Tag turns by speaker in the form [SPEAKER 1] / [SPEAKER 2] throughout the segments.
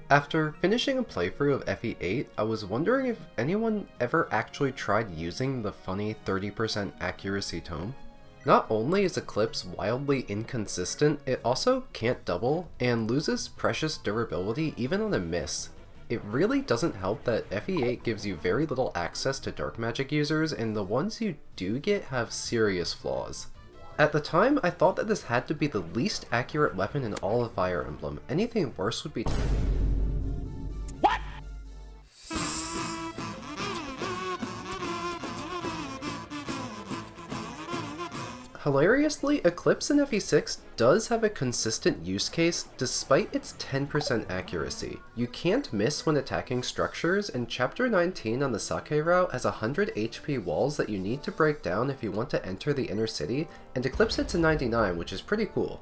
[SPEAKER 1] After finishing a playthrough of FE8, I was wondering if anyone ever actually tried using the funny 30% accuracy tome. Not only is Eclipse wildly inconsistent, it also can't double, and loses precious durability even on a miss. It really doesn't help that FE8 gives you very little access to dark magic users, and the ones you do get have serious flaws. At the time, I thought that this had to be the least accurate weapon in all of Fire Emblem. Anything worse would be Hilariously, Eclipse in FE6 does have a consistent use case despite its 10% accuracy. You can't miss when attacking structures, and Chapter 19 on the Sake route has 100 HP walls that you need to break down if you want to enter the inner city, and Eclipse hits a 99, which is pretty cool.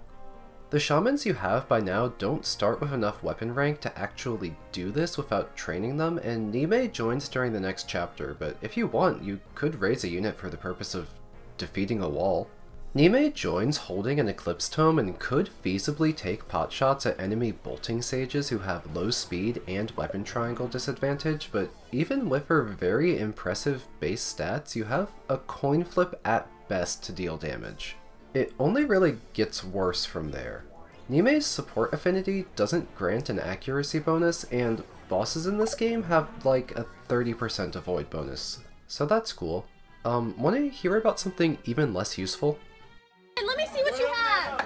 [SPEAKER 1] The shamans you have by now don't start with enough weapon rank to actually do this without training them, and Nime joins during the next chapter, but if you want, you could raise a unit for the purpose of defeating a wall. Nime joins holding an Eclipse tome and could feasibly take potshots at enemy bolting sages who have low speed and weapon triangle disadvantage, but even with her very impressive base stats, you have a coin flip at best to deal damage. It only really gets worse from there. Nime's support affinity doesn't grant an accuracy bonus, and bosses in this game have like a 30% avoid bonus, so that's cool. Wanna hear about something even less useful?
[SPEAKER 2] And let me see what you have!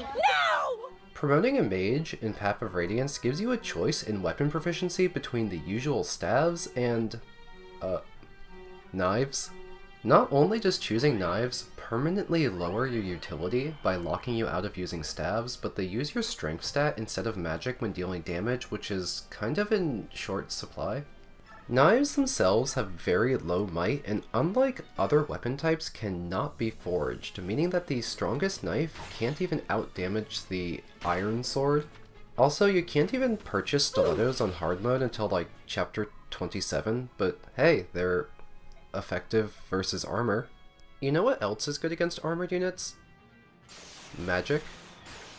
[SPEAKER 2] No!
[SPEAKER 1] Promoting a mage in Path of Radiance gives you a choice in weapon proficiency between the usual staves and, knives. Not only does choosing knives permanently lower your utility by locking you out of using staves, but they use your strength stat instead of magic when dealing damage, which is kind of in short supply. Knives themselves have very low might, and unlike other weapon types, cannot be forged, meaning that the strongest knife can't even outdamage the iron sword. Also, you can't even purchase stilettos on hard mode until like chapter 27, but hey, they're effective versus armor. You know what else is good against armored units? Magic.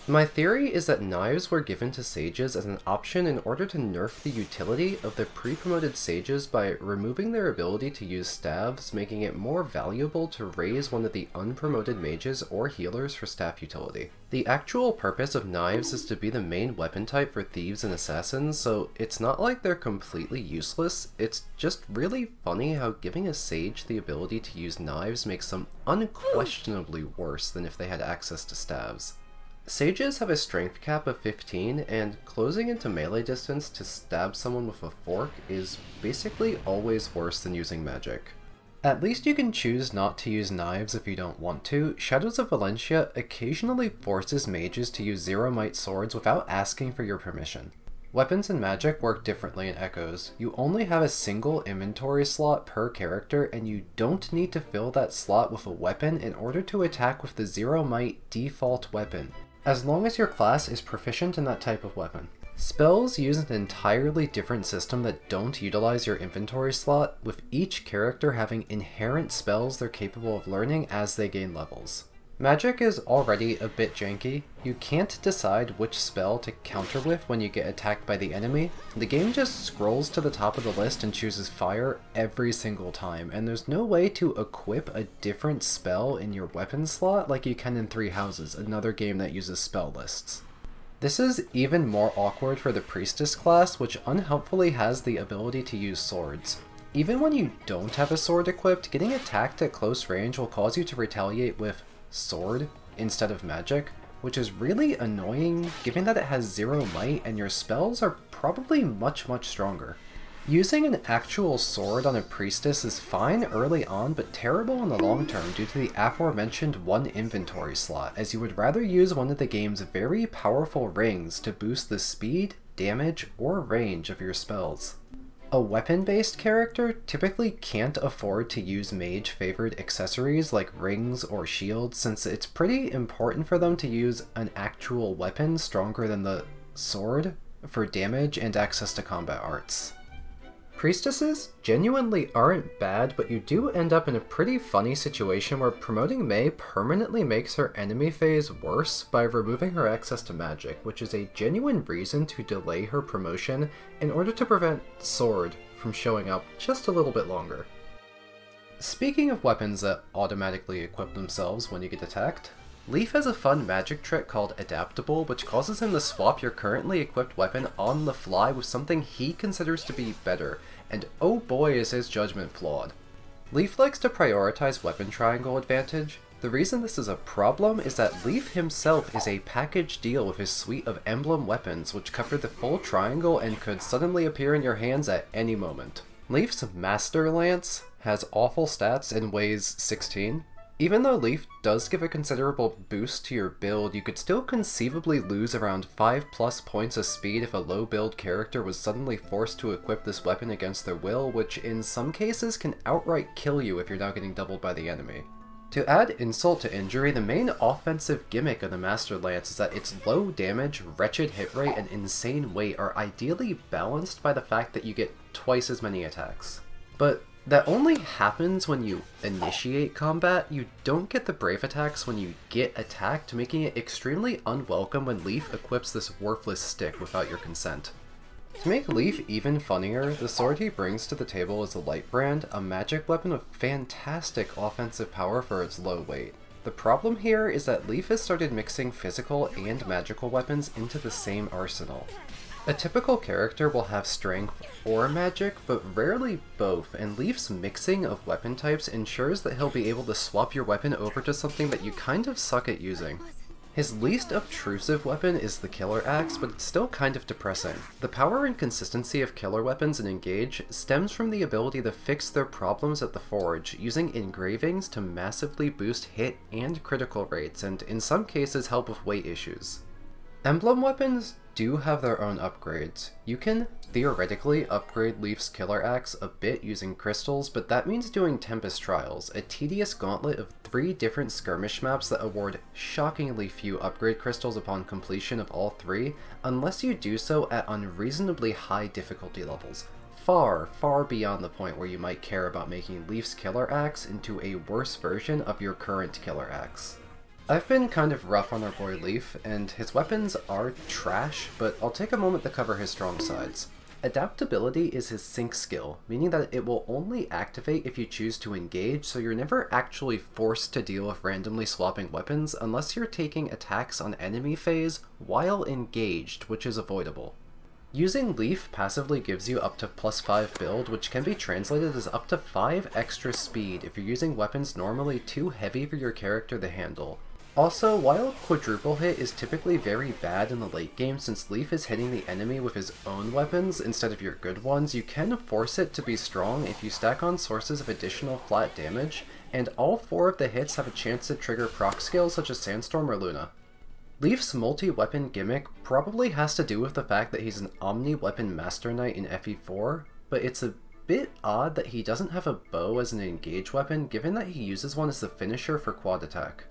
[SPEAKER 1] My theory is that knives were given to sages as an option in order to nerf the utility of the pre-promoted sages by removing their ability to use staves, making it more valuable to raise one of the unpromoted mages or healers for staff utility. The actual purpose of knives is to be the main weapon type for thieves and assassins, so it's not like they're completely useless, it's just really funny how giving a sage the ability to use knives makes them unquestionably worse than if they had access to staves. Sages have a strength cap of 15, and closing into melee distance to stab someone with a fork is basically always worse than using magic. At least you can choose not to use knives if you don't want to. Shadows of Valencia occasionally forces mages to use zero might swords without asking for your permission. Weapons and magic work differently in Echoes. You only have a single inventory slot per character, and you don't need to fill that slot with a weapon in order to attack with the zero might default weapon, as long as your class is proficient in that type of weapon. Spells use an entirely different system that don't utilize your inventory slot, with each character having inherent spells they're capable of learning as they gain levels. Magic is already a bit janky. You can't decide which spell to counter with when you get attacked by the enemy. The game just scrolls to the top of the list and chooses fire every single time, and there's no way to equip a different spell in your weapon slot like you can in Three Houses, another game that uses spell lists. This is even more awkward for the Priestess class, which unhelpfully has the ability to use swords. Even when you don't have a sword equipped, getting attacked at close range will cause you to retaliate with sword instead of magic, which is really annoying given that it has zero might and your spells are probably much stronger. Using an actual sword on a priestess is fine early on, but terrible in the long term due to the aforementioned one inventory slot, as you would rather use one of the game's very powerful rings to boost the speed, damage, or range of your spells. A weapon-based character typically can't afford to use mage-favored accessories like rings or shields, since it's pretty important for them to use an actual weapon stronger than the sword for damage and access to combat arts. Priestesses genuinely aren't bad, but you do end up in a pretty funny situation where promoting Mei permanently makes her enemy phase worse by removing her access to magic, which is a genuine reason to delay her promotion in order to prevent Sword from showing up just a little bit longer. Speaking of weapons that automatically equip themselves when you get attacked, Leif has a fun magic trick called Adaptable, which causes him to swap your currently equipped weapon on the fly with something he considers to be better, and oh boy is his judgment flawed. Leif likes to prioritize weapon triangle advantage. The reason this is a problem is that Leif himself is a package deal with his suite of emblem weapons which cover the full triangle and could suddenly appear in your hands at any moment. Leif's Master Lance has awful stats and weighs 16. Even though Leif does give a considerable boost to your build, you could still conceivably lose around 5+ points of speed if a low build character was suddenly forced to equip this weapon against their will, which in some cases can outright kill you if you're not getting doubled by the enemy. To add insult to injury, the main offensive gimmick of the Master Lance is that its low damage, wretched hit rate, and insane weight are ideally balanced by the fact that you get twice as many attacks. But that only happens when you initiate combat. You don't get the brave attacks when you get attacked, making it extremely unwelcome when Leif equips this worthless stick without your consent. To make Leif even funnier, the sword he brings to the table is the Light Brand, a magic weapon with fantastic offensive power for its low weight. The problem here is that Leif has started mixing physical and magical weapons into the same arsenal. A typical character will have strength or magic, but rarely both, and Leif's mixing of weapon types ensures that he'll be able to swap your weapon over to something that you kind of suck at using. His least obtrusive weapon is the Killer Axe, but it's still kind of depressing. The power and consistency of killer weapons in Engage stems from the ability to fix their problems at the Forge, using engravings to massively boost hit and critical rates, and in some cases help with weight issues. Emblem weapons do have their own upgrades. You can theoretically upgrade Leif's Killer Axe a bit using crystals, but that means doing Tempest Trials, a tedious gauntlet of 3 different skirmish maps that award shockingly few upgrade crystals upon completion of all 3, unless you do so at unreasonably high difficulty levels, far, far beyond the point where you might care about making Leif's Killer Axe into a worse version of your current Killer Axe. I've been kind of rough on our boy Leif, and his weapons are trash, but I'll take a moment to cover his strong sides. Adaptability is his sync skill, meaning that it will only activate if you choose to engage, so you're never actually forced to deal with randomly swapping weapons unless you're taking attacks on enemy phase while engaged, which is avoidable. Using Leif passively gives you up to +5 build, which can be translated as up to 5 extra speed if you're using weapons normally too heavy for your character to handle. Also, while quadruple hit is typically very bad in the late game since Leif is hitting the enemy with his own weapons instead of your good ones, you can force it to be strong if you stack on sources of additional flat damage, and all 4 of the hits have a chance to trigger proc skills such as Sandstorm or Luna. Leif's multi-weapon gimmick probably has to do with the fact that he's an omni-weapon Master Knight in FE4, but it's a bit odd that he doesn't have a bow as an engage weapon given that he uses one as the finisher for quad attack.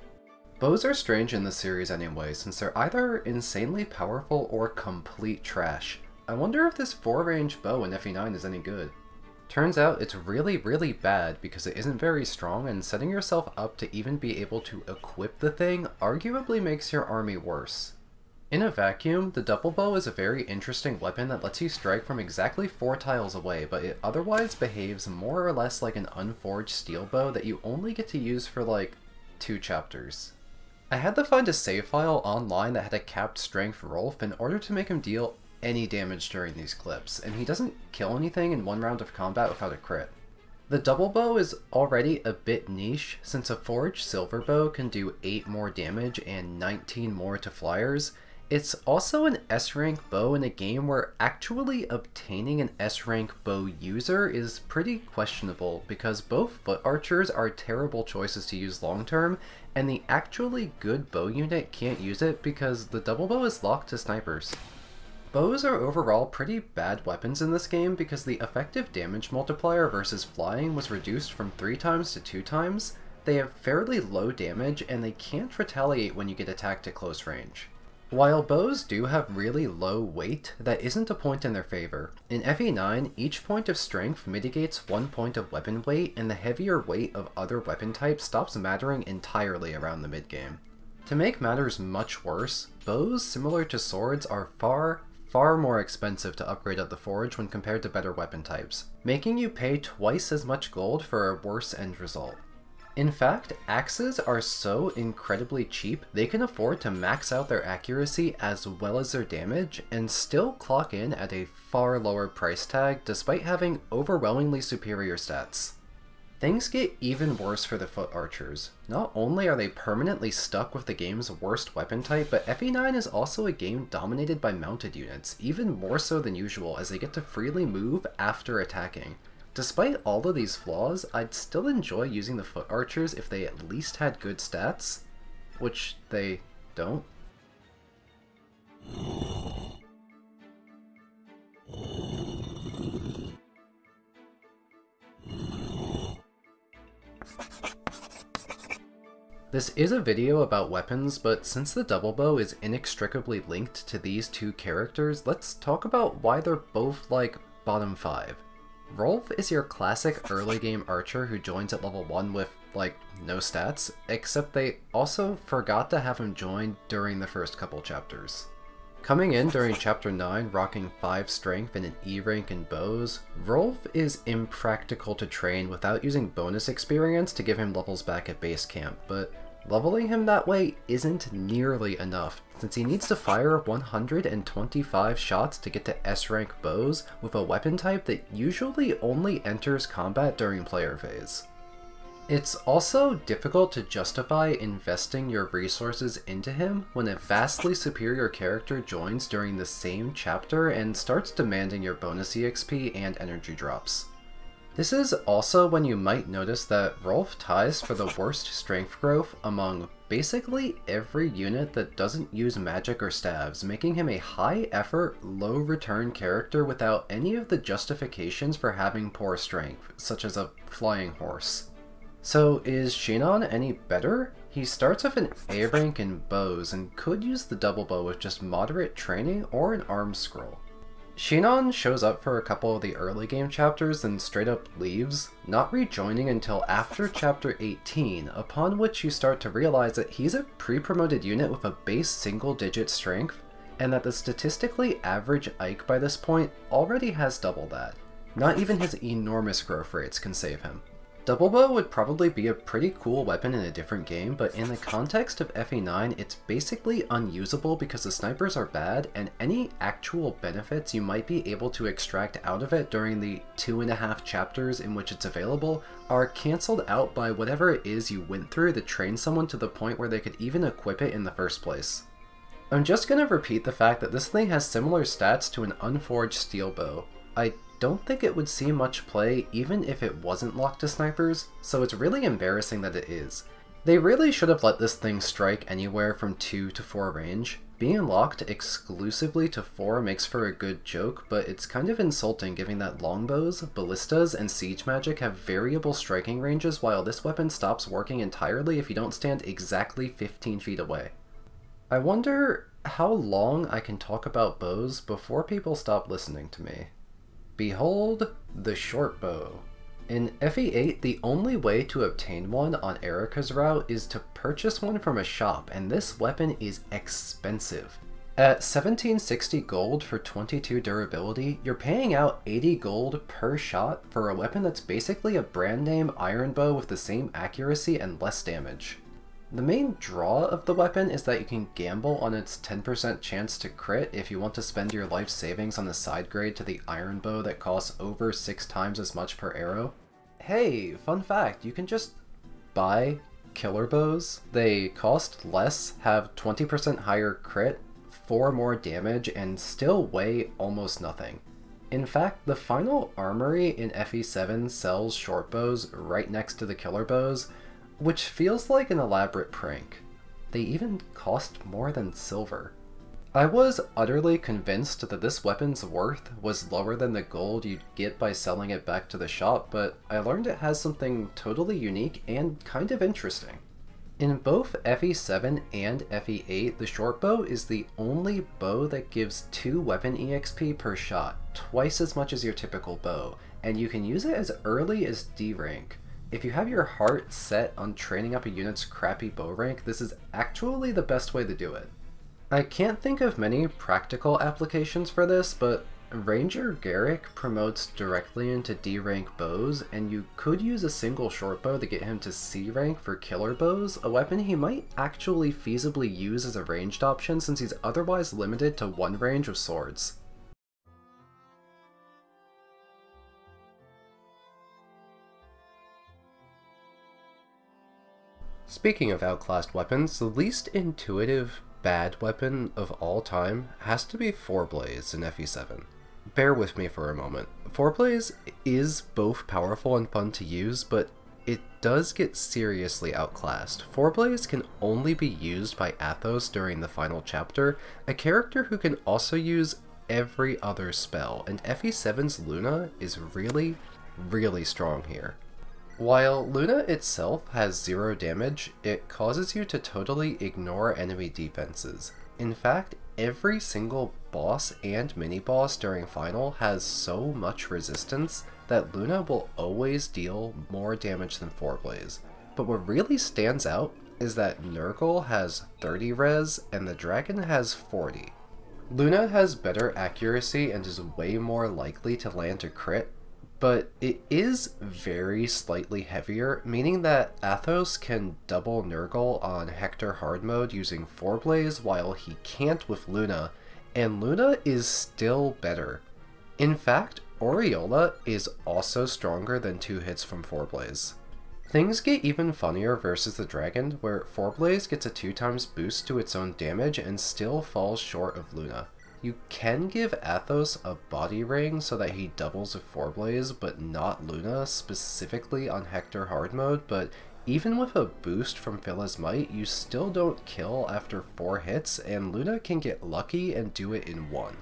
[SPEAKER 1] Bows are strange in this series anyway, since they're either insanely powerful or complete trash. I wonder if this 4-range bow in FE9 is any good. Turns out it's really, really bad because it isn't very strong, and setting yourself up to even be able to equip the thing arguably makes your army worse. In a vacuum, the double bow is a very interesting weapon that lets you strike from exactly 4 tiles away, but it otherwise behaves more or less like an unforged steel bow that you only get to use for like 2 chapters. I had to find a save file online that had a capped strength Rolf in order to make him deal any damage during these clips, and he doesn't kill anything in 1 round of combat without a crit. The double bow is already a bit niche, since a forged silver bow can do 8 more damage and 19 more to flyers. It's also an S-rank bow in a game where actually obtaining an S-rank bow user is pretty questionable because both foot archers are terrible choices to use long term, and the actually good bow unit can't use it because the double bow is locked to snipers. Bows are overall pretty bad weapons in this game because the effective damage multiplier versus flying was reduced from 3 times to 2 times, they have fairly low damage, and they can't retaliate when you get attacked at close range. While bows do have really low weight, that isn't a point in their favor. In FE9, each point of strength mitigates 1 point of weapon weight, and the heavier weight of other weapon types stops mattering entirely around the mid-game. To make matters much worse, bows similar to swords are far more expensive to upgrade at the forge when compared to better weapon types, making you pay twice as much gold for a worse end result. In fact, axes are so incredibly cheap, they can afford to max out their accuracy as well as their damage and still clock in at a far lower price tag despite having overwhelmingly superior stats. Things get even worse for the foot archers. Not only are they permanently stuck with the game's worst weapon type, but FE9 is also a game dominated by mounted units, even more so than usual as they get to freely move after attacking. Despite all of these flaws, I'd still enjoy using the foot archers if they at least had good stats, which they don't. This is a video about weapons, but since the double bow is inextricably linked to these two characters, let's talk about why they're both like bottom 5. Rolf is your classic early game archer who joins at level 1 with, like, no stats, except they also forgot to have him join during the first couple chapters. Coming in during chapter 9 rocking 5 strength and an E rank in bows, Rolf is impractical to train without using bonus experience to give him levels back at base camp, but leveling him that way isn't nearly enough, since he needs to fire 125 shots to get to S rank bows with a weapon type that usually only enters combat during player phase. It's also difficult to justify investing your resources into him when a vastly superior character joins during the same chapter and starts demanding your bonus EXP and energy drops. This is also when you might notice that Rolf ties for the worst strength growth among basically every unit that doesn't use magic or staves, making him a high effort, low return character without any of the justifications for having poor strength, such as a flying horse. So is Shinon any better? He starts with an A rank in bows and could use the double bow with just moderate training or an arm scroll. Shinon shows up for a couple of the early game chapters then straight up leaves, not rejoining until after chapter 18, upon which you start to realize that he's a pre-promoted unit with a base single-digit strength, and that the statistically average Ike by this point already has double that. Not even his enormous growth rates can save him. Double bow would probably be a pretty cool weapon in a different game, but in the context of FE9, it's basically unusable because the snipers are bad, and any actual benefits you might be able to extract out of it during the 2.5 chapters in which it's available are cancelled out by whatever it is you went through to train someone to the point where they could even equip it in the first place. I'm just gonna repeat the fact that this thing has similar stats to an unforged steel bow. I don't think it would see much play even if it wasn't locked to snipers, so it's really embarrassing that it is. They really should have let this thing strike anywhere from 2 to 4 range. Being locked exclusively to 4 makes for a good joke, but it's kind of insulting given that longbows, ballistas, and siege magic have variable striking ranges while this weapon stops working entirely if you don't stand exactly 15 feet away. I wonder how long I can talk about bows before people stop listening to me. Behold the short bow. In FE8, the only way to obtain one on Erika's route is to purchase one from a shop, and this weapon is expensive. At 1760 gold for 22 durability, you're paying out 80 gold per shot for a weapon that's basically a brand name iron bow with the same accuracy and less damage. The main draw of the weapon is that you can gamble on its 10% chance to crit if you want to spend your life savings on the side grade to the iron bow that costs over 6 times as much per arrow. Hey, fun fact, you can just buy killer bows. They cost less, have 20% higher crit, 4 more damage, and still weigh almost nothing. In fact, the final armory in FE7 sells short bows right next to the killer bows, which feels like an elaborate prank. They even cost more than silver. I was utterly convinced that this weapon's worth was lower than the gold you'd get by selling it back to the shop, but I learned it has something totally unique and kind of interesting. In both FE7 and FE8, the short bow is the only bow that gives 2 weapon EXP per shot, twice as much as your typical bow, and you can use it as early as D rank. If you have your heart set on training up a unit's crappy bow rank, this is actually the best way to do it. I can't think of many practical applications for this, but Ranger Garrick promotes directly into D rank bows, and you could use a single short bow to get him to C rank for killer bows, a weapon he might actually feasibly use as a ranged option since he's otherwise limited to one range of swords. Speaking of outclassed weapons, the least intuitive bad weapon of all time has to be Forblaze in FE7. Bear with me for a moment. Forblaze is both powerful and fun to use, but it does get seriously outclassed. Forblaze can only be used by Athos during the final chapter, a character who can also use every other spell, and FE7's Luna is really, really strong here. While Luna itself has 0 damage, it causes you to totally ignore enemy defenses. In fact, every single boss and mini-boss during Final has so much resistance that Luna will always deal more damage than Forblaze. But what really stands out is that Nurgle has 30 res and the dragon has 40. Luna has better accuracy and is way more likely to land a crit, but it is very slightly heavier, meaning that Athos can double Nurgle on Hector hard mode using Forblaze while he can't with Luna, and Luna is still better. In fact, Aureola is also stronger than 2 hits from Forblaze. Things get even funnier versus the dragon, where Forblaze gets a 2x boost to its own damage and still falls short of Luna. You can give Athos a body ring so that he doubles with Forblaze, but not Luna, specifically on Hector hard mode, but even with a boost from Phila's Might, you still don't kill after 4 hits, and Luna can get lucky and do it in 1.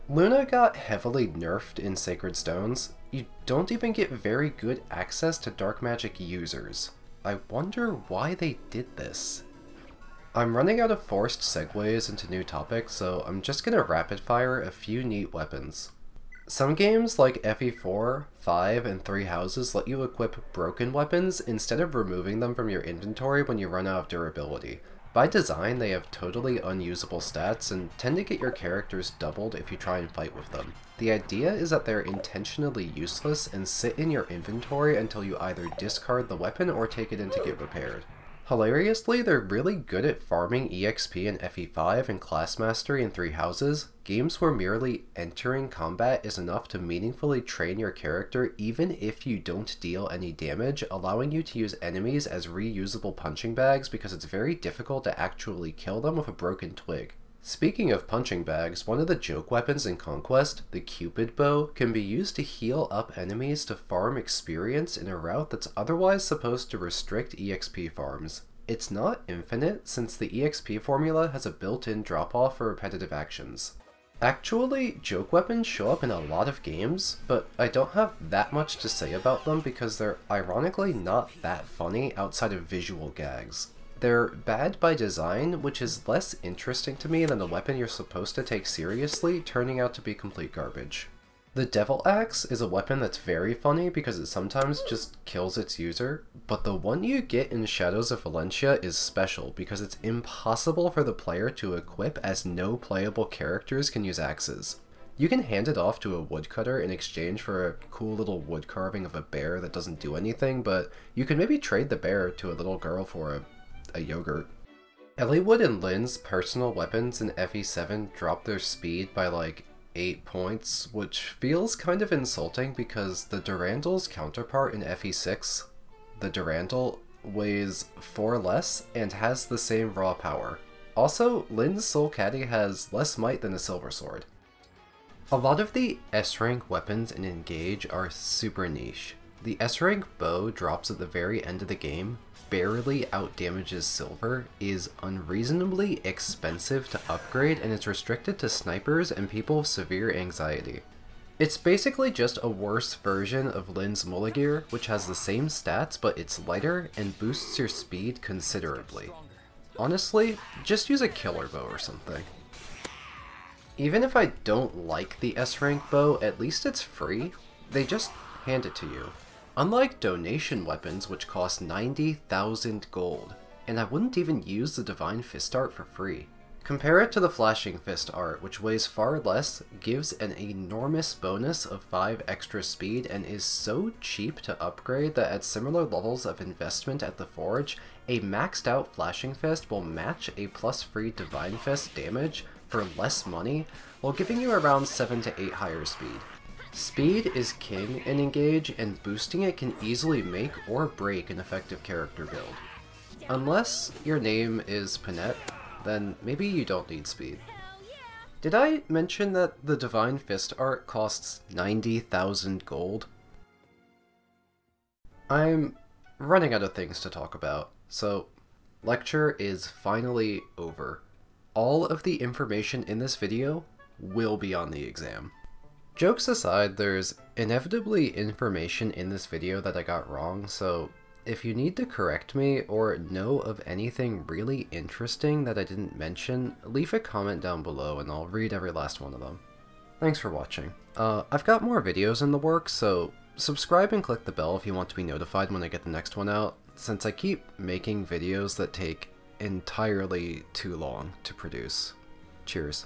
[SPEAKER 1] Luna got heavily nerfed in Sacred Stones. You don't even get very good access to dark magic users. I wonder why they did this. I'm running out of forced segues into new topics, so I'm just gonna rapid fire a few neat weapons. Some games like FE4, 5, and 3 Houses let you equip broken weapons instead of removing them from your inventory when you run out of durability. By design, they have totally unusable stats and tend to get your characters doubled if you try and fight with them. The idea is that they're intentionally useless and sit in your inventory until you either discard the weapon or take it in to get repaired. Hilariously, they're really good at farming EXP in FE5 and Class Mastery in 3 Houses, games where merely entering combat is enough to meaningfully train your character even if you don't deal any damage, allowing you to use enemies as reusable punching bags because it's very difficult to actually kill them with a broken twig. Speaking of punching bags, one of the joke weapons in Conquest, the Cupid Bow, can be used to heal up enemies to farm experience in a route that's otherwise supposed to restrict EXP farms. It's not infinite, since the EXP formula has a built-in drop-off for repetitive actions. Actually, joke weapons show up in a lot of games, but I don't have that much to say about them because they're ironically not that funny outside of visual gags. They're bad by design, which is less interesting to me than a weapon you're supposed to take seriously turning out to be complete garbage. The Devil Axe is a weapon that's very funny because it sometimes just kills its user, but the one you get in Shadows of Valencia is special because it's impossible for the player to equip as no playable characters can use axes. You can hand it off to a woodcutter in exchange for a cool little wood carving of a bear that doesn't do anything, but you can maybe trade the bear to a little girl for a yogurt. Eliwood and Lynn's personal weapons in FE7 drop their speed by like 8 points, which feels kind of insulting because the Durandal's counterpart in FE6, the Durandal, weighs 4 less and has the same raw power. Also, Lynn's Soul Caddy has less might than a Silver Sword. A lot of the S-rank weapons in Engage are super niche. The S-rank bow drops at the very end of the game, barely outdamages silver, is unreasonably expensive to upgrade, and is restricted to snipers and people with severe anxiety. It's basically just a worse version of Lynn's Mullagear, which has the same stats but it's lighter and boosts your speed considerably. Honestly, just use a killer bow or something. Even if I don't like the S-rank bow, at least it's free. They just hand it to you. Unlike donation weapons, which cost 90,000 gold, and I wouldn't even use the Divine Fist art for free. Compare it to the Flashing Fist art, which weighs far less, gives an enormous bonus of 5 extra speed, and is so cheap to upgrade that at similar levels of investment at the Forge, a maxed out Flashing Fist will match a plus free Divine Fist damage for less money, while giving you around 7 to 8 higher speed. Speed is king in Engage, and boosting it can easily make or break an effective character build. Unless your name is Panette, then maybe you don't need speed. Did I mention that the Divine Fist art costs 90,000 gold? I'm running out of things to talk about, so lecture is finally over. All of the information in this video will be on the exam. Jokes aside, there's inevitably information in this video that I got wrong, so if you need to correct me or know of anything really interesting that I didn't mention, leave a comment down below and I'll read every last one of them. Thanks for watching. I've got more videos in the works, so subscribe and click the bell if you want to be notified when I get the next one out, since I keep making videos that take entirely too long to produce. Cheers.